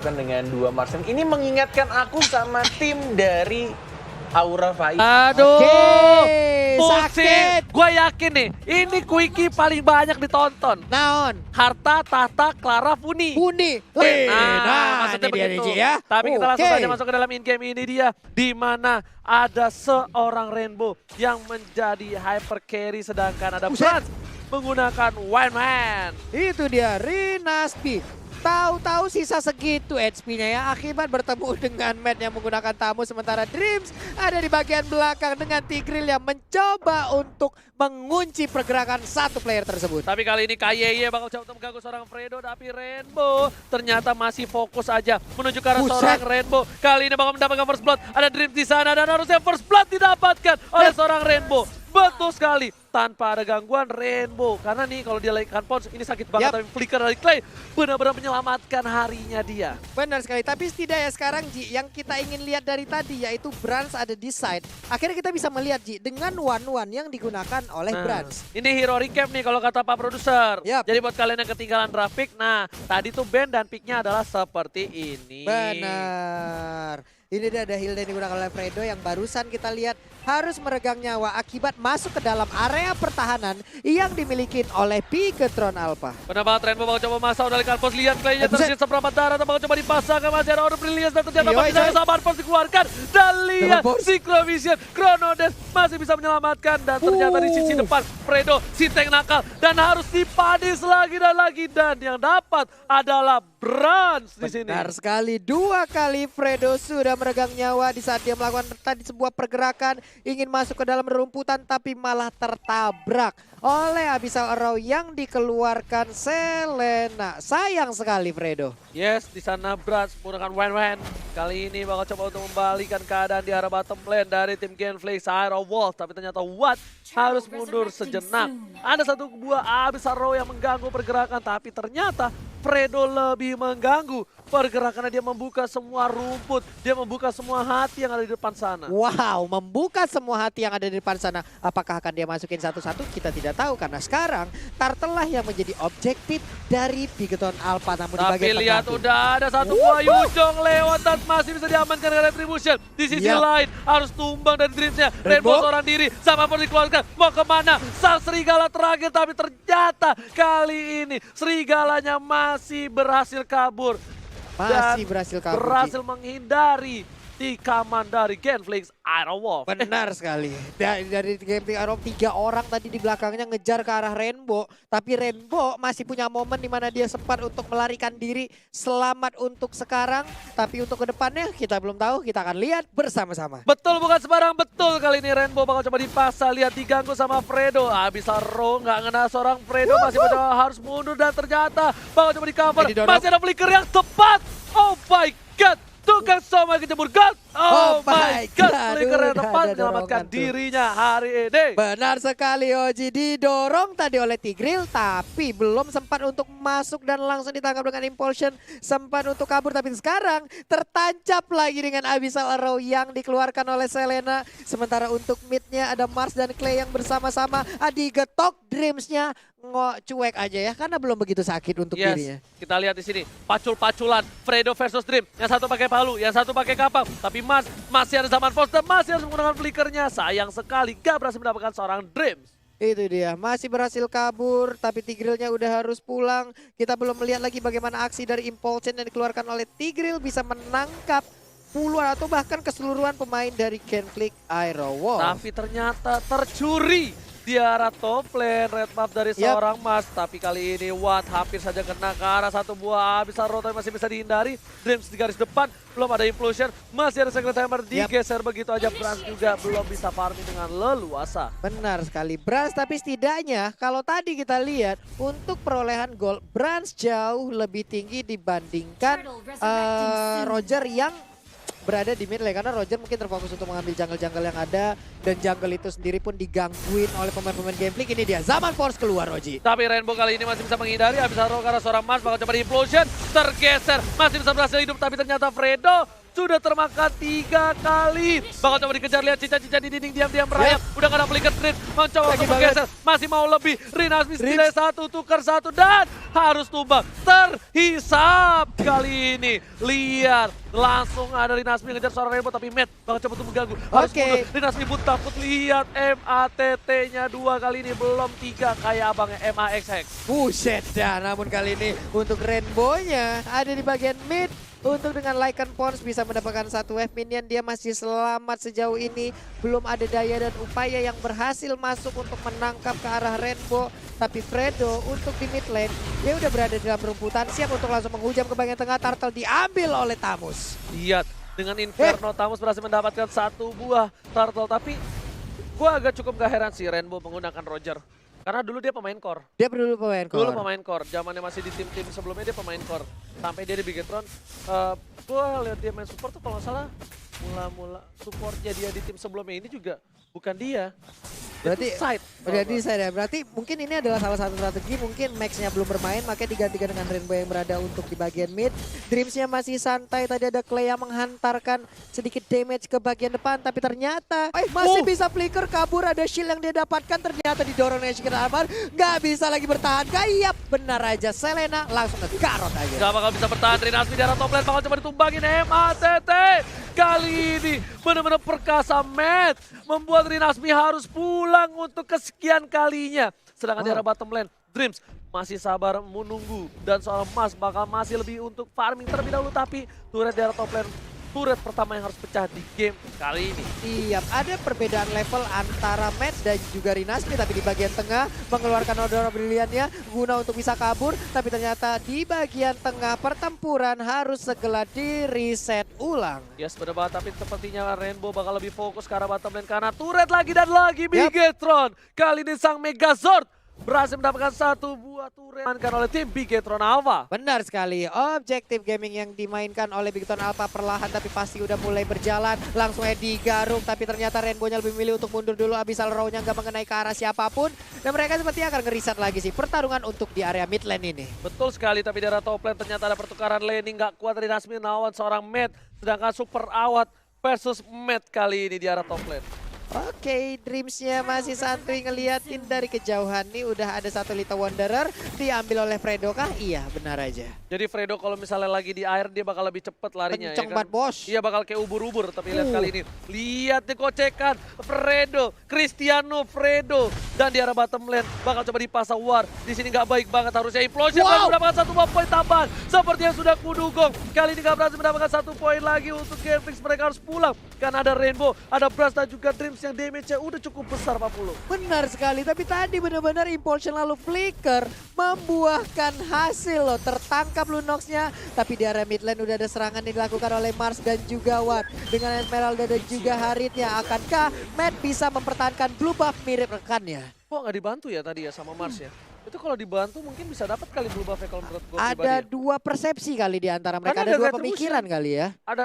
Dengan dua Marsen ini mengingatkan aku sama tim dari Aura Faiz. Aduh, sakit. Gue yakin nih, ini Quickie paling banyak ditonton. Naon? Harta, tahta, Clara, Funi. Puni. Maksudnya ini dia begitu. Riji ya. Tapi kita langsung Oke. saja masuk ke dalam in-game ini dia. Di mana ada seorang Rainbow yang menjadi hyper carry sedangkan ada Buset. Brans menggunakan Wine Man. Itu dia Rinaspi. Tahu-tahu sisa segitu HP-nya ya akibat bertemu dengan Matt yang menggunakan tamu, sementara Dreams ada di bagian belakang dengan Tigreal yang mencoba untuk mengunci pergerakan satu player tersebut. Tapi kali ini KYY bakal coba untuk mengganggu seorang Fredo, tapi Rainbow ternyata masih fokus aja menuju ke arah Buset. seorang Rainbow. Kali ini bakal mendapatkan first blood, ada Dreams di sana dan harusnya first blood didapatkan oleh seorang Rainbow. Betul sekali, tanpa ada gangguan Rainbow. Karena nih kalau dia laikan Pons, ini sakit banget, tapi flicker dari Clay benar-benar menyelamatkan harinya dia. Benar sekali, tapi setidaknya sekarang Ji, yang kita ingin lihat dari tadi yaitu Brans ada di side. Akhirnya kita bisa melihat Ji, dengan one-one yang digunakan oleh Brans. Ini hero recap nih kalau kata Pak Produser. Yap. Jadi buat kalian yang ketinggalan draft pick, nah tadi tuh band dan picknya adalah seperti ini. Benar. Ini dia ada heal yang digunakan oleh Fredo yang barusan kita lihat harus meregang nyawa akibat masuk ke dalam area pertahanan yang dimiliki oleh Bigetron Alpha. Benar banget, Rainbow bakal coba masuk dari Karpos. Lihat Clay-nya Buset. tersisa seberapa darah, bakal coba dipasangkan. Masih ada Order Brilliance dan ternyata Yoi, bisa coy. sama Karpos dikeluarkan. Dan lihat Double force. Synchrovision, Chronodes masih bisa menyelamatkan. Dan ternyata di sisi depan Fredo, si tank nakal. Dan harus dipadis lagi dan lagi. Dan yang dapat adalah Brans di sini. Benar sekali, 2 kali Fredo sudah meregang nyawa di saat dia melakukan tadi sebuah pergerakan ingin masuk ke dalam rerumputan tapi malah tertabrak oleh Abyssal Arrow yang dikeluarkan Selena. Sayang sekali Fredo. Yes, di sana Brans menggunakan Wan. Kali ini bakal coba untuk membalikan keadaan di arah bottom lane dari tim Genflix Iron Wolf. Tapi ternyata Watt harus mundur sejenak. Ada satu buah Abyssal Arrow yang mengganggu pergerakan, tapi ternyata Fredo lebih mengganggu pergerakannya. Dia membuka semua rumput, dia membuka semua hati yang ada di depan sana. Wow, membuka semua hati yang ada di depan sana. Apakah akan dia masukin satu-satu? Kita tidak tahu karena sekarang Tartelah yang menjadi objektif dari Bigetron Alpha. Namun di Tapi bagian lihat tengah udah ada satu buah Yujong lewat dan masih bisa diamankan dengan Retribution. Di sisi Yap. lain harus tumbang dari Dreamsnya. Rainbow. Rainbow seorang diri sama pun dikeluarkan. Mau kemana? Sang Serigala terakhir, tapi ternyata kali ini Serigalanya masih berhasil kabur. masih Dan berhasil kabur. Ji. berhasil menghindari tikaman dari Genflix Iron Wolf. Benar sekali. Dari game Iron 3 orang tadi di belakangnya ngejar ke arah Rainbow. Tapi Rainbow masih punya momen di mana dia sempat untuk melarikan diri. Selamat untuk sekarang. Tapi untuk kedepannya kita belum tahu. Kita akan lihat bersama-sama. Betul, bukan sembarang betul kali ini. Rainbow bakal coba dipasang, lihat diganggu sama Fredo. Abyssal Arrow nggak ngena seorang Fredo, masih mencoba harus mundur dan ternyata bakal coba di cover. Didorong. Masih ada flicker yang tepat. Oh my god, tukang Soma kejemur god. Oh my god, flicker yang Udah tepat ada menyelamatkan dorongan tuh. dirinya hari ini. Benar sekali Oji, didorong tadi oleh Tigreal tapi belum sempat untuk masuk dan langsung ditangkap dengan Impulsion. Sempat untuk kabur tapi sekarang tertancap lagi dengan Abyssal Arrow yang dikeluarkan oleh Selena. Sementara untuk midnya ada Mars dan Clay yang bersama-sama digetok Dreamsnya. Cuek aja ya karena belum begitu sakit untuk dirinya. Kita lihat di sini pacul-paculan Fredo versus Dream. Yang satu pakai palu, yang satu pakai kapal. Tapi Mas masih ada zaman Foster, masih harus menggunakan flickernya. Sayang sekali gak berhasil mendapatkan seorang Dreams. Itu dia, masih berhasil kabur tapi Tigrealnya udah harus pulang. Kita belum melihat lagi bagaimana aksi dari Impulsion yang dikeluarkan oleh Tigreal bisa menangkap puluhan atau bahkan keseluruhan pemain dari Genflix Iron Wolf. Tapi ternyata tercuri di arah top lane, red buff dari seorang Mas. Tapi kali ini Watt hampir saja kena ke arah satu buah Abyssal Arrow tapi masih bisa dihindari. Dreams di garis depan, belum ada Implosion, masih ada Secret Hammer digeser begitu aja. Brans juga belum bisa farming dengan leluasa. Benar sekali Brans, tapi setidaknya kalau tadi kita lihat untuk perolehan gol Brans jauh lebih tinggi dibandingkan Roger yang berada di mid lane karena Roger mungkin terfokus untuk mengambil jungle-jungle yang ada dan jungle itu sendiri pun digangguin oleh pemain-pemain Genflix. Ini dia zaman Force keluar Oji. Tapi Rainbow kali ini masih bisa menghindari Abyssal Arrow karena seorang Mars bakal coba di implosion, tergeser, masih bisa berhasil hidup tapi ternyata Fredo sudah termakan 3 kali. Bakal coba dikejar, lihat cica-cica di dinding diam-diam merayap. Udah gak ada flicker Dreams, mencoba Lagi untuk bergeser. Masih mau lebih, Rinasmi nilai 1, tukar 1 dan harus tumbang. Terhisap kali ini. Lihat, langsung ada Rinasmi ngejar seorang Rainbow tapi Matt bakal coba untuk mengganggu. Harus Oke. mundur. Rinasmi pun takut, lihat MATT-nya 2 kali ini, belum 3 kayak abangnya MAXX. Buset dah, namun kali ini untuk Rainbow-nya ada di bagian mid. Untuk dengan Lycan Pons bisa mendapatkan satu wave minion, dia masih selamat sejauh ini. Belum ada daya dan upaya yang berhasil masuk untuk menangkap ke arah Rainbow. Tapi Fredo untuk di mid lane, dia udah berada dalam rumputan, siap untuk langsung menghujam ke bagian tengah. Turtle diambil oleh Tamus. Lihat, dengan Inferno Tamus berhasil mendapatkan 1 buah turtle. Tapi gue agak cukup gak heran sih Rainbow menggunakan Roger. Karena dulu dia pemain core. Dia dulu pemain core. Dulu pemain core, zamannya masih di tim-tim sebelumnya dia pemain core. Sampai dia di Bigetron, gue lihat dia main support tuh kalau nggak salah mula-mula supportnya dia di tim sebelumnya ini juga bukan dia. Berarti Itu side. Berarti saya berarti mungkin ini adalah salah satu strategi, mungkin Max-nya belum bermain makanya digantikan dengan Rainbow yang berada untuk di bagian mid. Dreams-nya masih santai, tadi ada Clay yang menghantarkan sedikit damage ke bagian depan tapi ternyata masih bisa flicker, kabur, ada shield yang dia dapatkan, ternyata didorong dengan Shikin Armor, nggak bisa lagi bertahan. Kayak benar aja Selena langsung ngegarot aja. Gak bakal bisa bertahan, Rinasmi di arah top lane bakal coba ditumbangin MATT. Kali ini benar-benar perkasa Matt membuat Rinasmi harus pulang untuk kesekian kalinya. Sedangkan di arah bottom lane, Dreams masih sabar menunggu dan seorang Mas bakal masih lebih untuk farming terlebih dahulu, tapi turret di arah top lane, turret pertama yang harus pecah di game kali ini. Iya, ada perbedaan level antara Matt dan juga Rinasmi, tapi di bagian tengah mengeluarkan Aurora Brilliant-nya guna untuk bisa kabur, tapi ternyata di bagian tengah pertempuran harus segera di reset ulang. Yes, bener banget, tapi sepertinya Rainbow bakal lebih fokus ke arah bottom lane karena turret lagi dan lagi Bigetron. Kali ini sang Megazord berhasil mendapatkan 1 buah turret dimainkan oleh tim Bigetron Alpha. Benar sekali, objektif gaming yang dimainkan oleh Bigetron Alpha perlahan tapi pasti udah mulai berjalan. Langsung digaruk, tapi ternyata Rainbow-nya lebih milih untuk mundur dulu. Abyssal Row-nya nggak mengenai ke arah siapapun. Dan mereka sepertinya akan ngeriset lagi sih pertarungan untuk di area mid lane ini. Betul sekali, tapi di arah top lane ternyata ada pertukaran laning nggak kuat dari Rinasmi lawan seorang Matt. Sedangkan Super Awat versus Matt kali ini di arah top lane. Oke, Dreams-nya masih santuy ngeliatin dari kejauhan nih. Udah ada satu Little Wanderer diambil oleh Fredo kah? Iya, benar aja. Jadi Fredo kalau misalnya lagi di air dia bakal lebih cepet larinya. Kenceng ya kan? banget, bos. Iya, bakal kayak ubur-ubur, tapi lihat kali ini. Lihat nih kocekan Fredo, Cristiano Fredo. Dan di arah bottom lane bakal coba dipasang War. Di sini nggak baik banget, harusnya Implosion baru mendapatkan 1 buah poin tambahan. Seperti yang sudah kudugong. Kali ini nggak berhasil mendapatkan 1 poin lagi untuk Genflix. Mereka harus pulang. Karena ada Rainbow, ada Brass dan juga Dreams yang damage-nya udah cukup besar 40. Benar sekali, tapi tadi benar-benar Impulsion lalu Flicker membuahkan hasil loh. Tertangkap Lunox-nya, tapi di area mid lane udah ada serangan yang dilakukan oleh Mars dan juga Watt. Dengan Esmeralda dan juga Haritnya, akankah Matt bisa mempertahankan blue buff mirip rekannya? Kok nggak dibantu ya tadi ya sama Mars ya? Itu kalau dibantu mungkin bisa dapat kali blue buff-nya kalau menurut gue pribadi. Ada Ya. dua persepsi kali di antara mereka, Karena ada ada dua retribution. pemikiran kali ya. Ada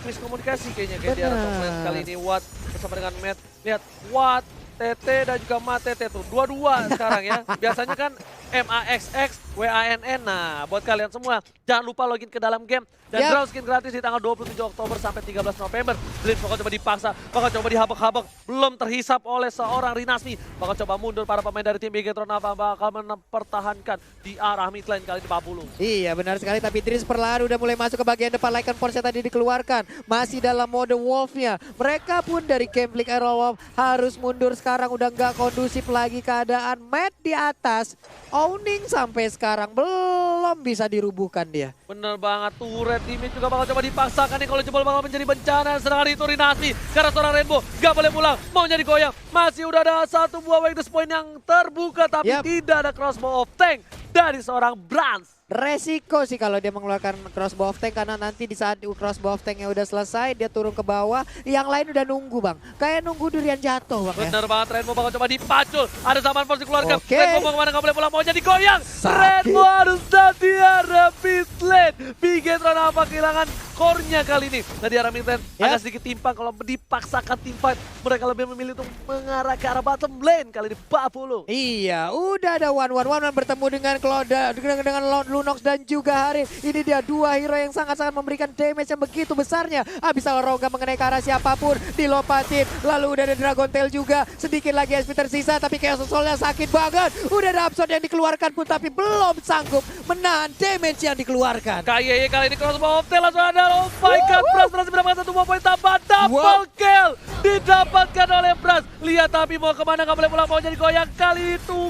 miskomunikasi kayaknya kayak di arah top lane. Kali ini Watt bersama dengan Matt. Lihat Watt, TT dan juga Matete tuh. Dua-dua sekarang ya. Biasanya kan MAXX, WANN. Nah, buat kalian semua jangan lupa login ke dalam game dan draw skin gratis di tanggal 27 Oktober sampai 13 November. Dreams bakal coba dipaksa, bakal coba dihabek-habek. Belum terhisap oleh seorang Rinasmi. Bakal coba mundur para pemain dari tim Bigetron Alpha bakal mempertahankan di arah mid lane kali ini 40. Iya benar sekali, tapi Dreams perlahan udah mulai masuk ke bagian depan. Lycan Force tadi dikeluarkan, masih dalam mode Wolf-nya. Mereka pun dari Gameplay Arrow Wolf harus mundur sekarang, udah nggak kondusif lagi keadaan. Matt di atas, owning sampai sekarang belum bisa dirubuhkan dia. Bener banget, turret di mid juga bakal coba dipaksakan nih, kalau jebol bakal menjadi bencana. Sedangkan itu Rinasmi, karena seorang Rainbow gak boleh pulang, mau jadi goyang. Masih udah ada 1 buah weakness point yang terbuka, tapi tidak ada crossbow of tank dari seorang Brans. Resiko sih kalau dia mengeluarkan crossbow of tank, karena nanti di saat crossbow of tanknya udah selesai dia turun ke bawah, yang lain udah nunggu bang, kayak nunggu durian jatuh bang. Bener banget, Rainbow bakal coba dipacul, ada zaman force dikeluarkan. Oke. Rainbow mau kemana, gak boleh pulang, mau jadi goyang. Sakit. Rainbow harus di arah mid lane. Bigetron apa kehilangan core-nya kali ini. Nah di arah mid lane agak sedikit timpang, kalau dipaksakan team fight mereka lebih memilih untuk mengarah ke arah bottom lane kali ini 40. Iya, udah ada one bertemu dengan Claude, dengan Lunox dan juga Harin. Ini dia dua hero yang sangat-sangat memberikan damage yang begitu besarnya. Abyssal Roar nggak mengenai ke arah siapapun, dilompatin. Lalu udah ada Dragon Tail juga, sedikit lagi SP tersisa tapi Chaos Soul-nya sakit banget. Udah ada Absorb yang dikeluarkan pun tapi belum sanggup menahan damage yang dikeluarkan. KYY kali ini crossbow of tail langsung ada. Oh my god, Bras berhasil mendapatkan satu buah poin tambah. Double kill didapatkan oleh Bras. Lihat tapi mau kemana, nggak boleh pulang, mau jadi goyang. Kali itu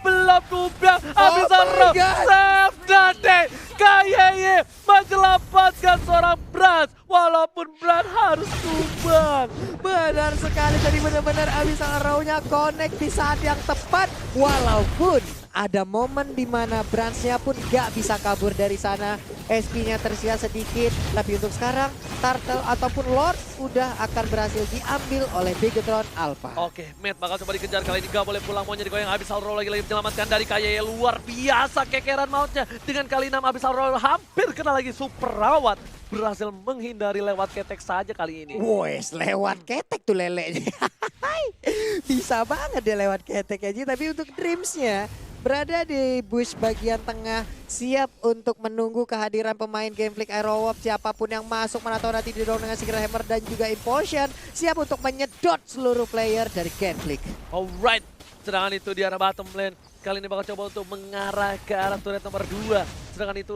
belum tumbang. Abyssal Roar save the day. KYY menyelamatkan seorang Bras walaupun Bras harus tumbang. Benar sekali, jadi benar-benar Abyssal Roar-nya connect di saat yang tepat. Walaupun ada momen di mana Bransnya pun gak bisa kabur dari sana. SP-nya tersisa sedikit, tapi untuk sekarang Turtle ataupun Lord udah akan berhasil diambil oleh Bigetron Alpha. Oke, Matt bakal coba dikejar kali ini, gak boleh pulang, mau jadi goyang. Abyssal Roar lagi menyelamatkan dari KYY, luar biasa kekeran mautnya. Dengan kali 6 Abyssal Roar hampir kena lagi super rawat. Berhasil menghindari lewat ketek saja kali ini. Wes, lewat ketek tuh lelenya. Bisa banget dia lewat ketek aja, tapi untuk Dreams-nya berada di bush bagian tengah, siap untuk menunggu kehadiran pemain Gameflick Aerowolf. Siapapun yang masuk, mana tahu nanti didorong dengan Secret Hammer dan juga Impulsion, siap untuk menyedot seluruh player dari Gameflick. Alright, sedangkan itu di arah bottom lane. Kali ini bakal coba untuk mengarah ke arah turret nomor 2. Sedangkan itu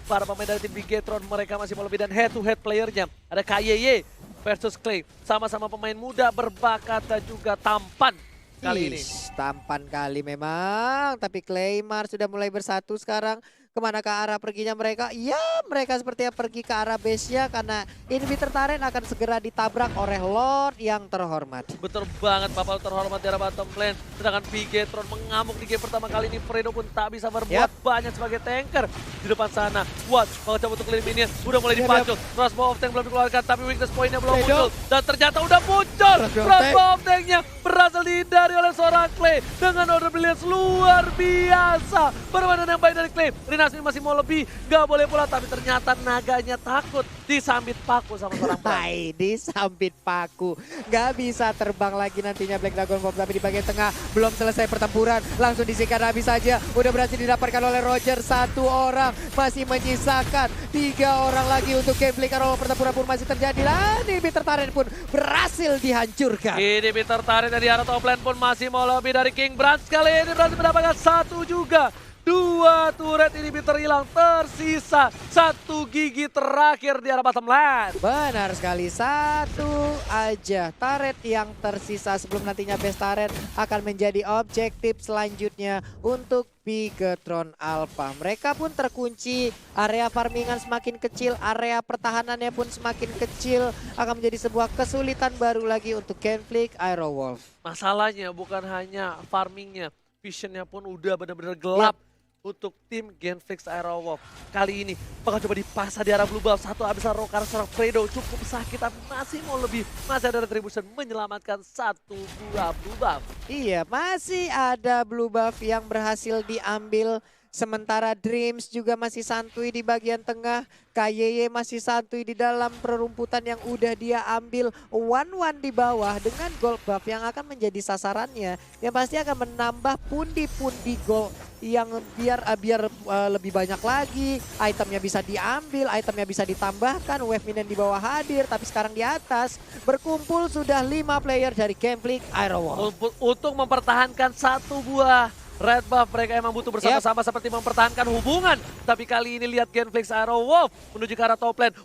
para pemain dari tim Bigetron, mereka masih mau lebih dan head to head playernya. Ada KYY versus Clay, sama-sama pemain muda, berbakat dan juga tampan. Kali ini tampan kali memang, tapi Claymore sudah mulai bersatu sekarang. Kemana ke arah perginya mereka? Ya, mereka sepertinya pergi ke arah base-nya karena inhibitor turret akan segera ditabrak oleh Lord yang terhormat. betul banget, Bapak terhormat di arah bottom lane. Sedangkan Bigetron mengamuk di game pertama kali ini. Fredo pun tak bisa berbuat banyak sebagai tanker di depan sana. Watch, kalau coba untuk clear minion, udah mulai dipancung. Crossbow of Tank belum dikeluarkan, tapi weakness point-nya belum muncul. Dan ternyata udah muncul. Crossbow of Tank-nya berhasil dihindari oleh seorang Clay dengan order brilliance luar biasa. Permainan yang baik dari Clay. Rinasmi masih mau lebih, gak boleh pulang, tapi ternyata naganya takut disambit paku sama seorang Bran. Hai, disambit paku. Gak bisa terbang lagi nantinya Black Dragon Bomb, tapi di bagian tengah belum selesai pertempuran. Langsung disikat habis saja. Udah berhasil didapatkan oleh Roger. Satu orang masih menyisakan 3 orang lagi untuk Gameflick. Kalau pertempuran pun masih terjadi. Ini Bitter Turret pun berhasil dihancurkan. Ini Bitter Turret dari arah top lane pun masih mau lebih dari King Brand. Kali ini berhasil mendapatkan 1 juga. 2 turret ini hilang, tersisa 1 gigi terakhir di arah bottom lane. Benar sekali, 1 aja turret yang tersisa sebelum nantinya base turret akan menjadi objektif selanjutnya untuk Bigetron Alpha. Mereka pun terkunci, area farmingan semakin kecil, area pertahanannya pun semakin kecil. Akan menjadi sebuah kesulitan baru lagi untuk Gameflick Aerowolf. Masalahnya bukan hanya farmingnya, visionnya pun udah benar-benar gelap. Untuk tim Genflix Aerowolf. Kali ini bakal coba dipasang di arah blue buff. 1 Abyssal Roar karena seorang Fredo cukup sakit, tapi masih mau lebih. Masih ada retribution menyelamatkan 1 buah blue buff. Iya, masih ada blue buff yang berhasil diambil. Sementara Dreams juga masih santuy di bagian tengah. KYY masih santuy di dalam perumputan yang udah dia ambil. 1-1 di bawah dengan gold buff yang akan menjadi sasarannya. Yang pasti akan menambah pundi-pundi gold yang biar lebih banyak lagi. Itemnya bisa diambil, itemnya bisa ditambahkan. Wave minion di bawah hadir, tapi sekarang di atas berkumpul sudah 5 player dari Gameflick Aerowolf. Untuk mempertahankan 1 buah red buff, mereka emang butuh bersama-sama seperti mempertahankan hubungan. Tapi kali ini lihat Genflix Aerowolf menuju ke arah top lane.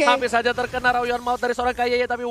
Hampir saja terkena rayon maut dari seorang KYY, tapi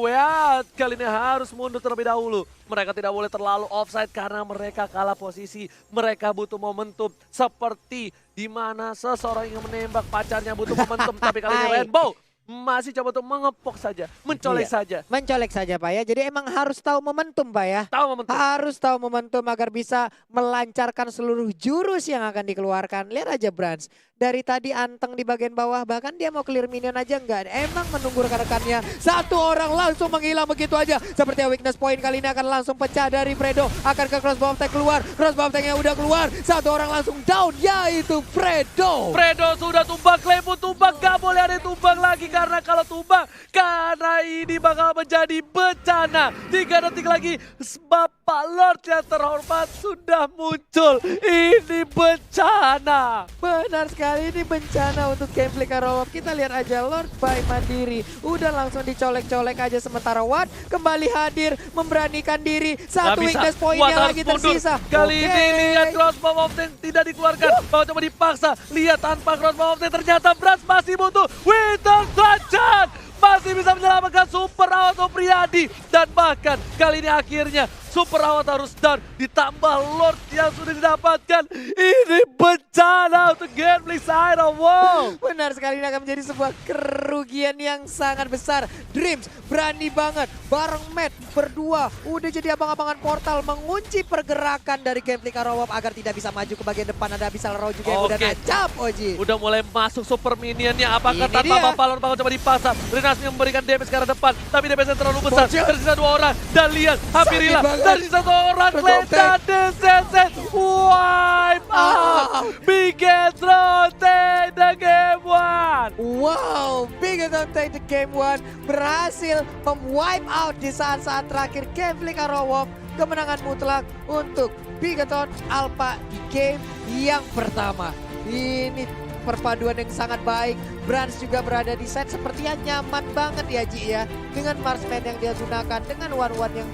kali ini harus mundur terlebih dahulu. Mereka tidak boleh terlalu offside karena mereka kalah posisi. Mereka butuh momentum seperti di mana seseorang yang menembak pacarnya butuh momentum. Tapi kali ini Rainbow masih coba untuk mengepok saja, mencolek saja. Mencolek saja Pak ya, jadi emang harus tahu momentum Pak ya. Tahu momentum. Harus tahu momentum agar bisa melancarkan seluruh jurus yang akan dikeluarkan. Lihat aja Brans, dari tadi anteng di bagian bawah, bahkan dia mau clear minion aja enggak. Emang menunggu rekan-rekannya, 1 orang langsung menghilang begitu aja. Seperti weakness point kali ini akan langsung pecah dari Fredo. Akan ke crossbow tank keluar, crossbow tanknya udah keluar. 1 orang langsung down, yaitu Fredo. Fredo sudah tumbang, Clay pun tumbang, gak boleh ada yang tumbang lagi. Karena kalau tumbang, karena ini bakal menjadi bencana. 3 detik lagi, sebab Bapak Lord yang terhormat sudah muncul. Ini bencana. Benar sekali, ini bencana untuk gameplay Karawap. Kita lihat aja Lord by Mandiri. Udah langsung dicolek-colek aja, sementara Watt kembali hadir, memberanikan diri. Satu Nggak bisa. weakness pointnya Watt harus lagi mundur. tersisa. Kali Oke. ini lihat crossbow of Tank tidak dikeluarkan. Mau coba dipaksa. Lihat tanpa crossbow of Tank ternyata Brans masih butuh Winter Dungeon. Masih bisa menyelamatkan Super Auto Priadi. Dan bahkan kali ini akhirnya Super Awat harus down, ditambah Lord yang sudah didapatkan. Ini bencana untuk gameplay Side of Wall. Benar sekali, ini akan menjadi sebuah kerugian yang sangat besar. Dreams berani banget, bareng Matt berdua. Udah jadi abang-abangan portal, mengunci pergerakan dari gameplay Karawap agar tidak bisa maju ke bagian depan. Ada Abyssal Row juga yang udah Oke. nancap, Oji. Udah mulai masuk super minionnya. Apakah Ini tanpa dia. Bapak Lord bakal coba dipasang? Renasmi memberikan damage ke arah depan. Tapi damage-nya terlalu besar. Bocor. Tersisa 2 orang. Dan lihat, hampir Sakit hilang. banget. Tersisa 1 orang. Terus Klenda DCZ. Wipe out. Bigetron take the game 1. Wow, Bigetron take the game 1 berhasil mem-wipe out di saat-saat terakhir gameplay Karawap. Kemenangan mutlak untuk Bigetron Alpha di game yang pertama. Ini perpaduan yang sangat baik. Brans juga berada di side sepertinya nyaman banget ya Ji ya. Dengan marksman yang dia gunakan, dengan one-one yang